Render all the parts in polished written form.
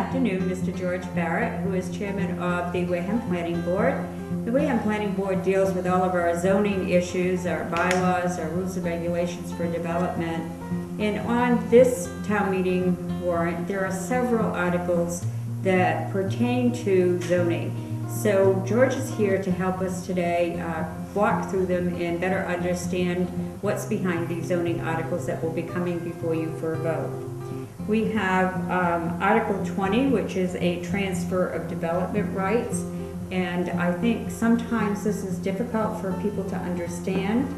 afternoon, Mr. George Barrett, who is chairman of the Wareham Planning Board. The Wareham Planning Board deals with all of our zoning issues, our bylaws, our rules and regulations for development. And on this town meeting warrant, there are several articles that pertain to zoning. So George is here to help us today walk through them and better understand what's behind these zoning articles that will be coming before you for a vote. We have Article 20, which is a transfer of development rights. And I think sometimes this is difficult for people to understand.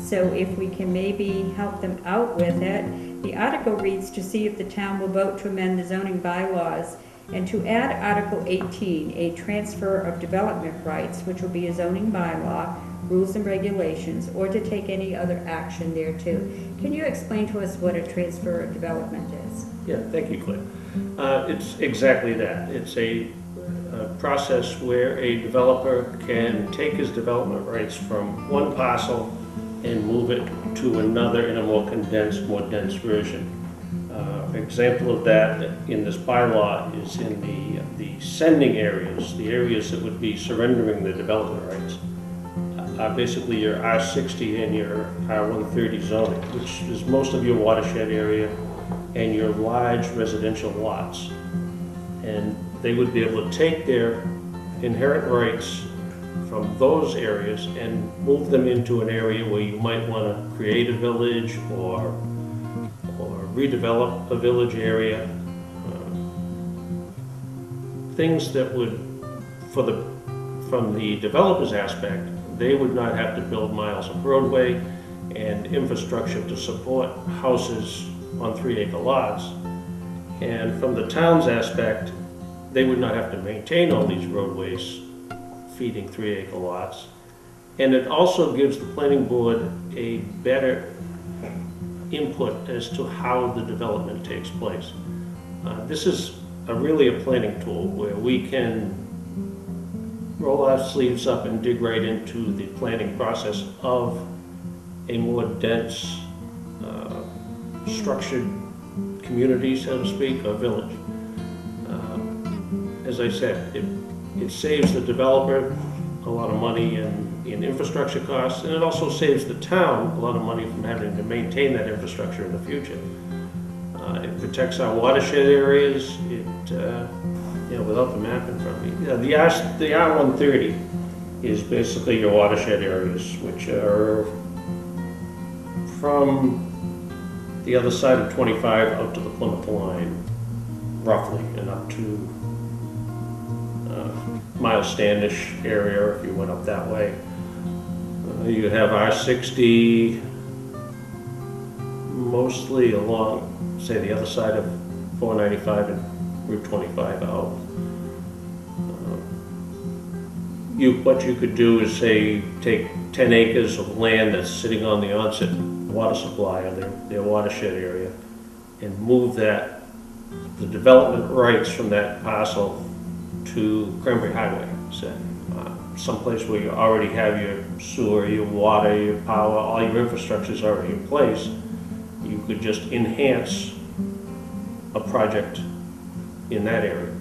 So if we can maybe help them out with it. The article reads to see if the town will vote to amend the zoning bylaws and to add Article 18, a transfer of development rights, which will be a zoning bylaw, rules and regulations, or to take any other action there too. Can you explain to us what a transfer of development is? Yeah, thank you, Claire. It's exactly that. It's a process where a developer can take his development rights from one parcel and move it to another in a more condensed, more dense version. An example of that in this bylaw is in the sending areas, the areas that would be surrendering the development rights. Basically your R60 and your R130 zoning, which is most of your watershed area and your large residential lots. And they would be able to take their inherent rights from those areas and move them into an area where you might want to create a village or redevelop a village area. Things that would, from the developer's aspect, they would not have to build miles of roadway and infrastructure to support houses on 3-acre lots. And from the town's aspect, they would not have to maintain all these roadways feeding 3-acre lots. And it also gives the planning board a better input as to how the development takes place. This is really a planning tool where we can roll our sleeves up and dig right into the planning process of a more dense, structured community, so to speak, or village. As I said, it saves the developer a lot of money in infrastructure costs, and it also saves the town a lot of money from having to maintain that infrastructure in the future. It protects our watershed areas. Without the map in front of me, the R130 is basically your watershed areas, which are from the other side of 25 up to the Plymouth line, roughly, and up to Miles Standish area if you went up that way. You have R60 mostly along, say, the other side of 495 and Route 25 out. What you could do is, say, take 10 acres of land that's sitting on the onset water supply of their watershed area and move the development rights from that parcel to Cranberry Highway, say, someplace where you already have your sewer, your water, your power, all your infrastructure is already in place. You could just enhance a project in that area.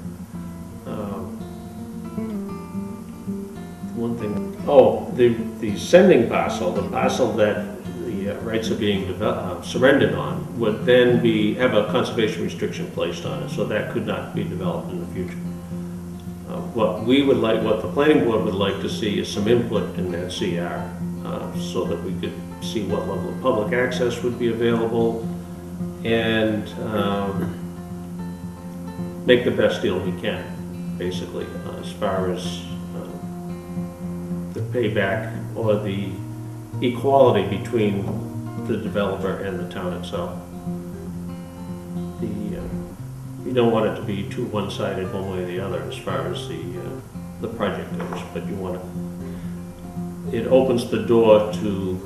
One thing, the sending parcel, the parcel that the rights are being surrendered on, would then have a conservation restriction placed on it, so that could not be developed in the future. What the planning board would like to see is some input in that CR, so that we could see what level of public access would be available and make the best deal we can, basically, as far as the payback or the equality between the developer and the town itself. You don't want it to be too one-sided one way or the other as far as the project goes, but it opens the door to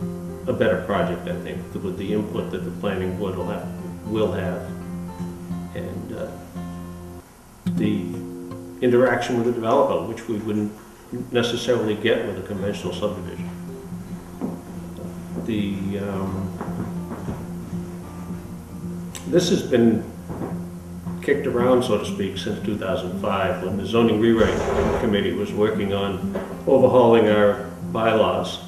a better project, I think, with the input that the planning board will have, and the interaction with the developer, which we wouldn't necessarily get with a conventional subdivision. This has been kicked around, so to speak, since 2005, when the zoning rewrite committee was working on overhauling our bylaws.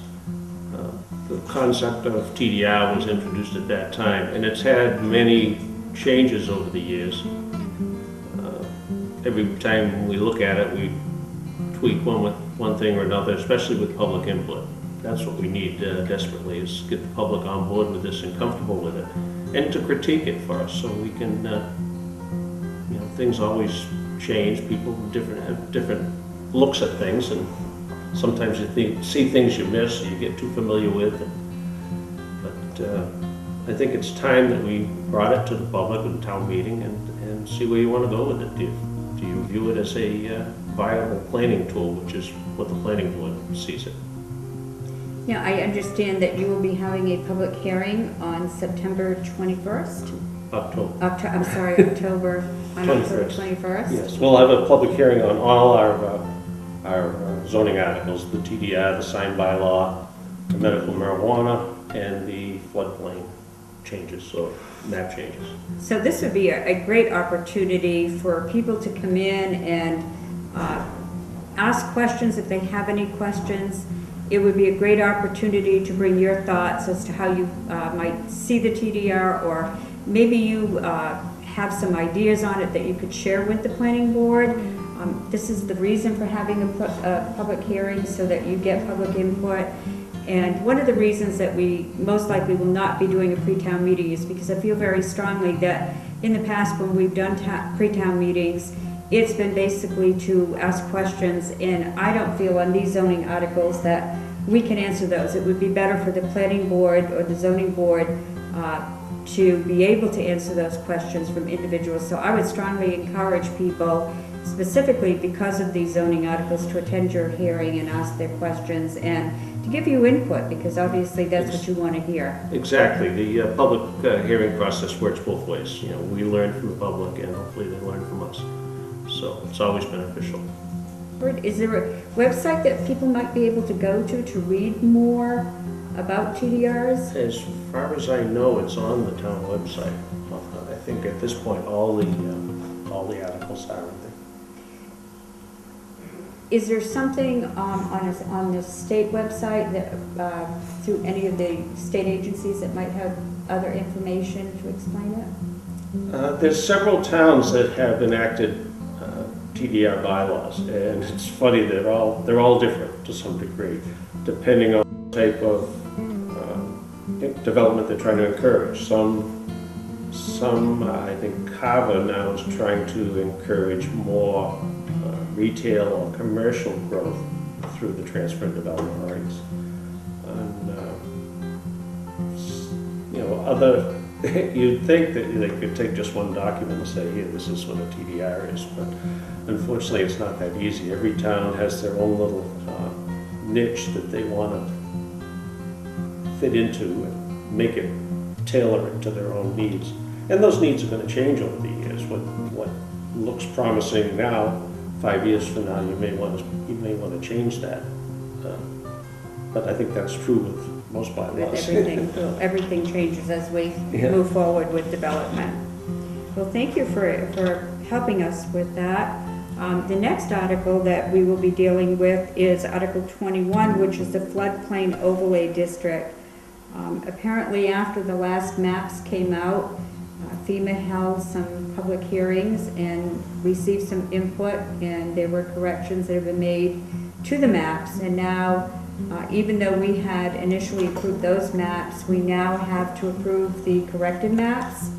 The concept of TDR was introduced at that time, and it's had many changes over the years. Every time we look at it, we tweak one thing or another, especially with public input. That's what we need desperately, is get the public on board with this and comfortable with it, and to critique it for us, so we can, you know, things always change. People have different looks at things, and sometimes you see things you miss, you get too familiar with. But I think it's time that we brought it to the public in town meeting and see where you want to go with it. Do you view it as a viable planning tool, which is what the planning board sees it? Now, I understand that you will be having a public hearing on September 21st? October. I'm sorry, October 21st? Yes, we'll have a public hearing on all our zoning articles, the TDR, the sign bylaw, the medical marijuana, and the floodplain changes, or map changes. So this would be a great opportunity for people to come in and ask questions if they have any questions. It would be a great opportunity to bring your thoughts as to how you might see the TDR, or maybe you have some ideas on it that you could share with the planning board. This is the reason for having a public hearing, so that you get public input. And one of the reasons that we most likely will not be doing a pre-town meeting is because I feel very strongly that in the past, when we've done pre-town meetings, it's been basically to ask questions, and I don't feel on these zoning articles that we can answer those. It would be better for the planning board or the zoning board to be able to answer those questions from individuals. So I would strongly encourage people, specifically because of these zoning articles, to attend your hearing and ask their questions and to give you input, because obviously that's what you want to hear. Exactly. The public hearing process works both ways. You know, we learn from the public, and hopefully they learn from us. So it's always beneficial. Is there a website that people might be able to go to read more about TDRs? As far as I know, it's on the town website. I think at this point all the articles are in there. Is there something on the state website that through any of the state agencies that might have other information to explain it? There's several towns that have enacted TDR bylaws, and it's funny, they're all different to some degree, depending on the type of development they're trying to encourage. Some I think Carver now is trying to encourage more retail or commercial growth through the transfer and development rights. And you know, other you'd think that they could take just one document and say, here, this is what a TDR is, but unfortunately it's not that easy. Every town has their own little niche that they want to fit into and make it, tailor it to their own needs. And those needs are going to change over the years. What looks promising now, 5 years from now, you may want to change that. But I think that's true with most bylaws. With everything changes as we move forward with development. Well, thank you for helping us with that. The next article that we will be dealing with is Article 21, which is the floodplain overlay district. Apparently, after the last maps came out, FEMA held some public hearings and received some input, and there were corrections that have been made to the maps. And now, even though we had initially approved those maps, we now have to approve the corrected maps.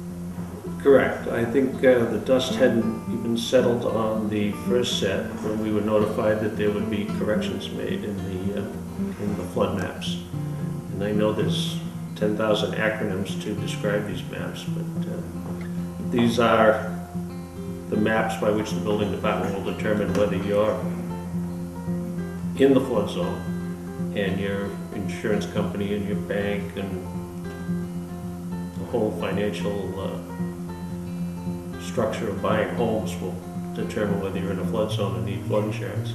Correct. I think the dust hadn't even settled on the first set when we were notified that there would be corrections made in the flood maps. And I know there's 10,000 acronyms to describe these maps, but these are the maps by which the building department will determine whether you're in the flood zone, and your insurance company and your bank and the whole financial structure of buying homes will determine whether you're in a flood zone and need flood insurance.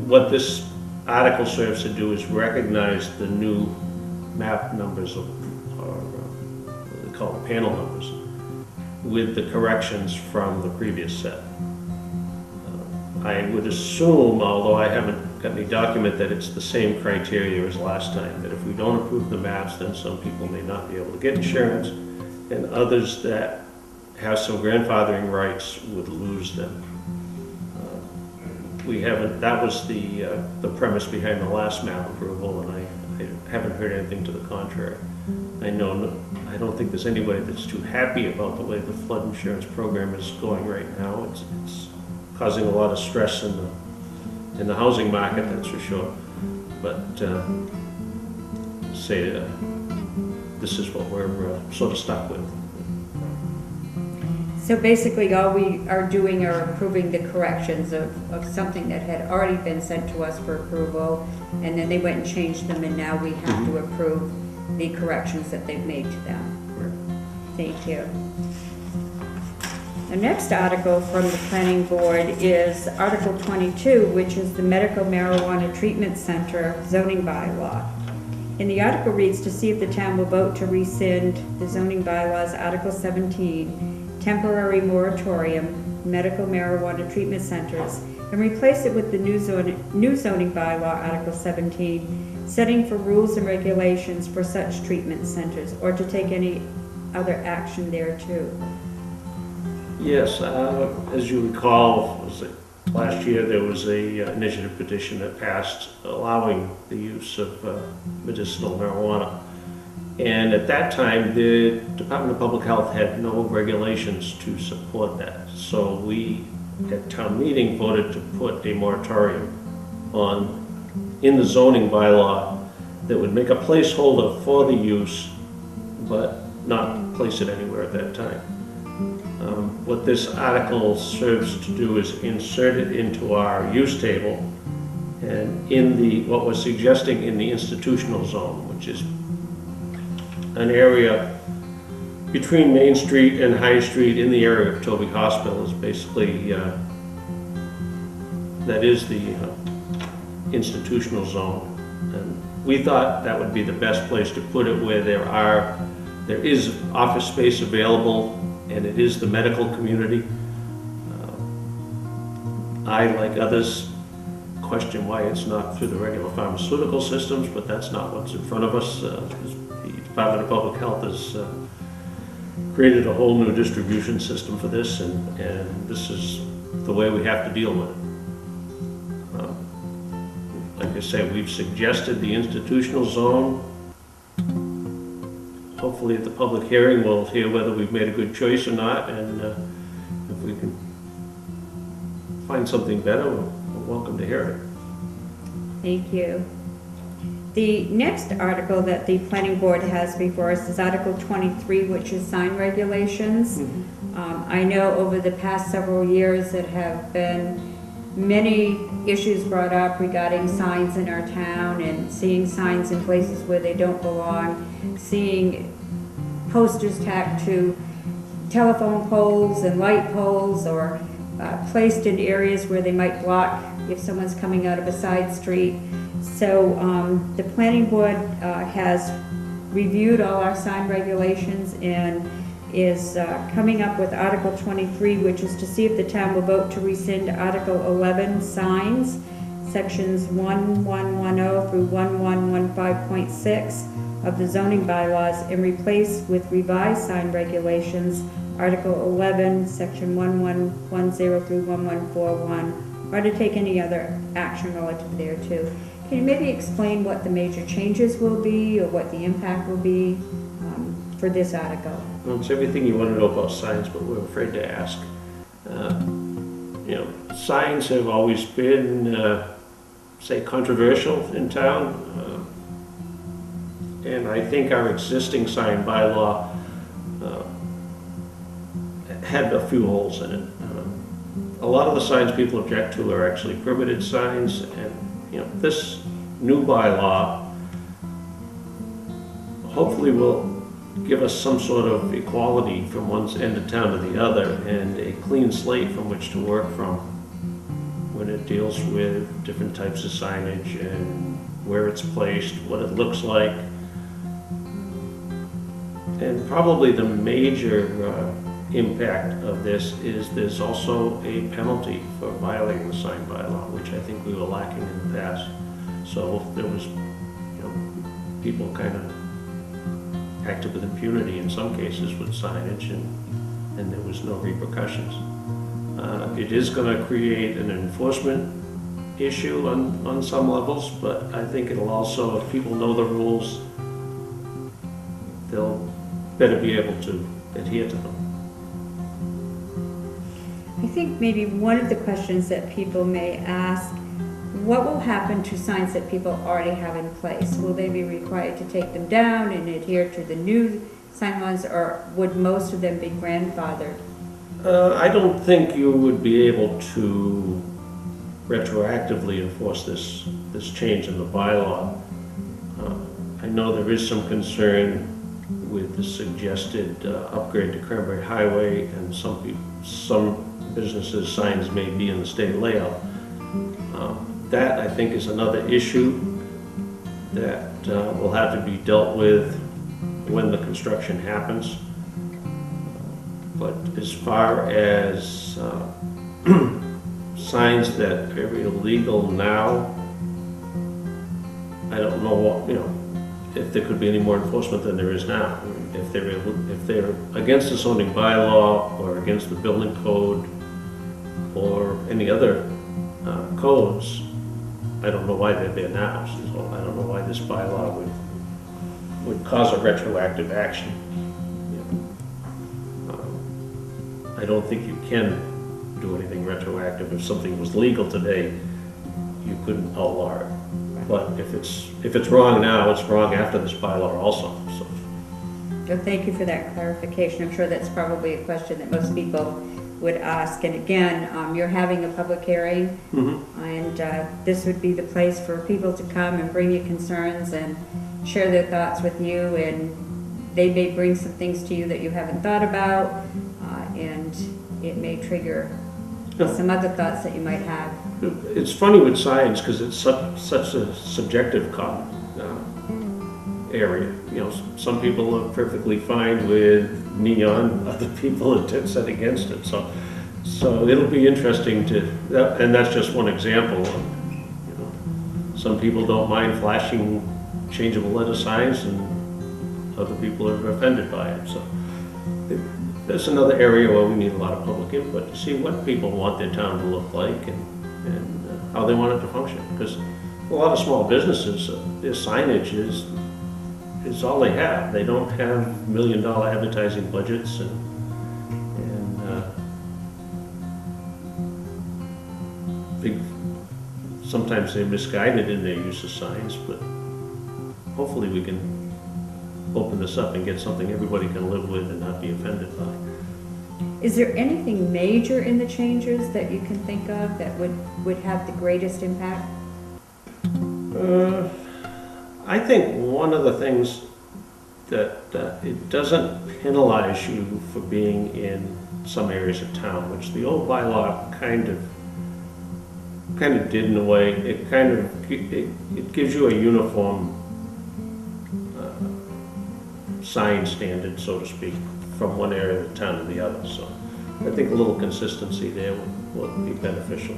What this article serves to do is recognize the new map numbers, or what they call panel numbers, with the corrections from the previous set. I would assume, although I haven't got any document, that it's the same criteria as last time, that if we don't approve the maps, then some people may not be able to get insurance, and others that have some grandfathering rights would lose them. We haven't, that was the premise behind the last map approval, and I haven't heard anything to the contrary. I don't think there's anybody that's too happy about the way the flood insurance program is going right now. It's causing a lot of stress in the housing market, that's for sure. But this is what we're sort of stuck with. So basically, all we are doing are approving the corrections of something that had already been sent to us for approval, and then they went and changed them, and now we have to approve the corrections that they've made to them. Thank you. The next article from the planning board is Article 22, which is the Medical Marijuana Treatment Center zoning bylaw. And the article reads, to see if the town will vote to rescind the zoning bylaws, Article 17, temporary moratorium, medical marijuana treatment centers, and replace it with the new zoning bylaw, Article 17, setting for rules and regulations for such treatment centers, or to take any other action there too. Yes, as you recall, last year there was a initiative petition that passed allowing the use of medicinal marijuana. And at that time, the Department of Public Health had no regulations to support that. So we, at town meeting, voted to put a moratorium in the zoning bylaw that would make a placeholder for the use, but not place it anywhere at that time. What this article serves to do is insert it into our use table, and what we're suggesting in the institutional zone, which is an area between Main Street and High Street in the area of Toby Hospital, is basically, that is the institutional zone. And we thought that would be the best place to put it, where there is office space available, and it is the medical community. I, like others, question why it's not through the regular pharmaceutical systems, but that's not what's in front of us. The Department of Public Health has created a whole new distribution system for this, and this is the way we have to deal with it. Like I say, we've suggested the institutional zone. Hopefully at the public hearing we'll hear whether we've made a good choice or not, and if we can find something better, we're welcome to hear it. Thank you. The next article that the planning board has before us is Article 23, which is sign regulations. I know over the past several years there have been many issues brought up regarding signs in our town, and seeing signs in places where they don't belong, seeing posters tacked to telephone poles and light poles, or placed in areas where they might block if someone's coming out of a side street. So the planning board has reviewed all our sign regulations and is coming up with Article 23, which is to see if the town will vote to rescind Article 11, signs, sections 1110 through 1115.6 of the zoning bylaws, and replace with revised sign regulations Article 11, section 1110 through 1141, or to take any other action relative thereto. Can you maybe explain what the major changes will be, or what the impact will be for this article? Well, it's everything you want to know about signs, but we're afraid to ask. Signs have always been, say, controversial in town, and I think our existing sign bylaw had a few holes in it. A lot of the signs people object to are actually permitted signs, and this new bylaw hopefully will give us some sort of equality from one end of town to the other, and a clean slate from which to work from when it deals with different types of signage and where it's placed, what it looks like. And probably the major impact of this is there's also a penalty for violating the sign bylaw, which I think we were lacking in the past. So if there was, people kind of acted with impunity in some cases with signage, and there was no repercussions. It is going to create an enforcement issue on some levels, but I think it'll also, if people know the rules, they'll better be able to adhere to them. I think maybe one of the questions that people may ask, what will happen to signs that people already have in place? Will they be required to take them down and adhere to the new sign laws, or would most of them be grandfathered? I don't think you would be able to retroactively enforce this change in the bylaw. I know there is some concern with the suggested upgrade to Cranberry Highway, and some businesses' signs may be in the state layout. That, I think, is another issue that will have to be dealt with when the construction happens. But as far as signs that are illegal now, I don't know what, if there could be any more enforcement than there is now. If they're against the zoning bylaw or against the building code or any other codes, I don't know why they're there now. So I don't know why this bylaw would cause a retroactive action. I don't think you can do anything retroactive. If something was legal today, you couldn't outlaw it. But if it's wrong now, it's wrong after this bylaw also. So. Well, thank you for that clarification. I'm sure that's probably a question that most people would ask. And again, you're having a public hearing, and this would be the place for people to come and bring you concerns and share their thoughts with you, and they may bring some things to you that you haven't thought about, and it may trigger some other thoughts that you might have. It's funny with signs because it's such a subjective area. Some people are perfectly fine with neon, other people are dead set against it. So it'll be interesting and that's just one example. Some people don't mind flashing changeable letter signs, and other people are offended by it. So that's another area where we need a lot of public input to see what people want their town to look like and how they want it to function. Because a lot of small businesses, their signage is all they have. They don't have $1 million advertising budgets, and sometimes they're misguided in their use of signs, but hopefully we can open this up and get something everybody can live with and not be offended by. Is there anything major in the changes that you can think of that would have the greatest impact? I think one of the things that it doesn't penalize you for being in some areas of town, which the old bylaw kind of did in a way. It gives you a uniform sign standard, so to speak, from one area of the town to the other. So I think a little consistency there will be beneficial.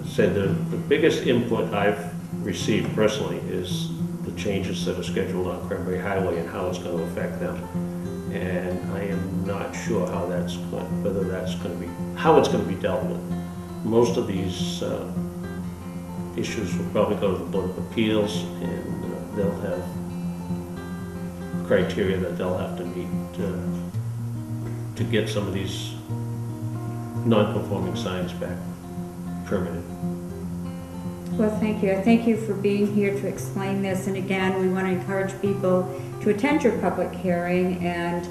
Said the biggest input I've received personally is the changes that are scheduled on Cranberry Highway and how it's going to affect them. And I am not sure how how it's going to be dealt with. Most of these issues will probably go to the Board of Appeals, and they'll have criteria that they'll have to meet to get some of these non-conforming signs back permitted. Well, thank you. I thank you for being here to explain this. And again, we want to encourage people to attend your public hearing and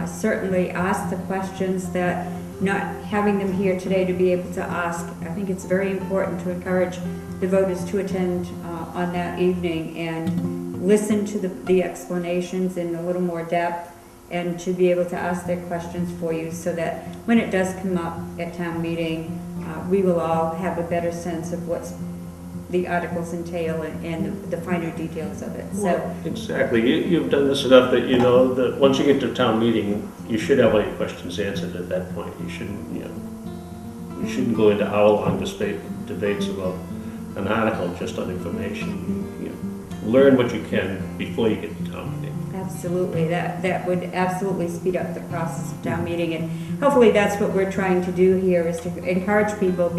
certainly ask the questions that, not having them here today to be able to ask, I think it's very important to encourage the voters to attend on that evening and listen to the explanations in a little more depth, and to be able to ask their questions for you, so that when it does come up at town meeting, we will all have a better sense of what's the articles entail and the finer details of it, so. Well, exactly. You've done this enough that you know that once you get to town meeting, you should have all your questions answered at that point. You shouldn't, you shouldn't go into hour-long debates about an article just on information. Learn what you can before you get to town meeting. Absolutely, that would absolutely speed up the process of town meeting, and hopefully that's what we're trying to do here, is to encourage people,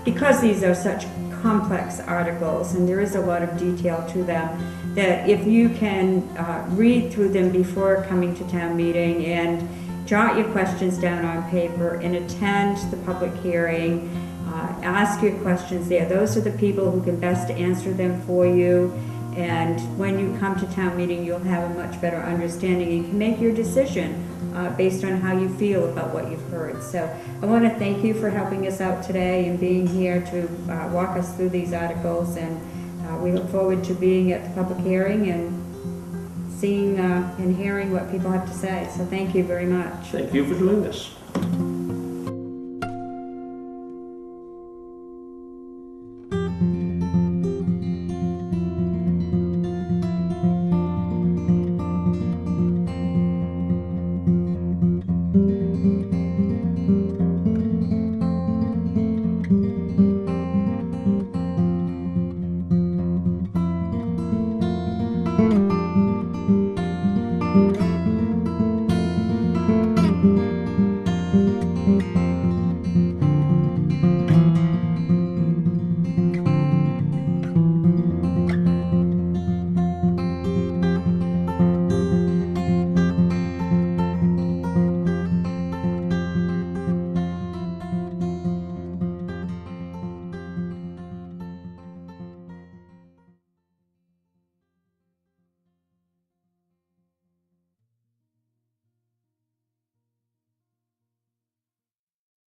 because these are such complex articles and there is a lot of detail to them, that if you can read through them before coming to town meeting and jot your questions down on paper and attend the public hearing, ask your questions there. Those are the people who can best answer them for you. And when you come to town meeting, you'll have a much better understanding and can make your decision based on how you feel about what you've heard. So I want to thank you for helping us out today and being here to walk us through these articles. And we look forward to being at the public hearing and seeing and hearing what people have to say. So thank you very much. Thank you for doing this.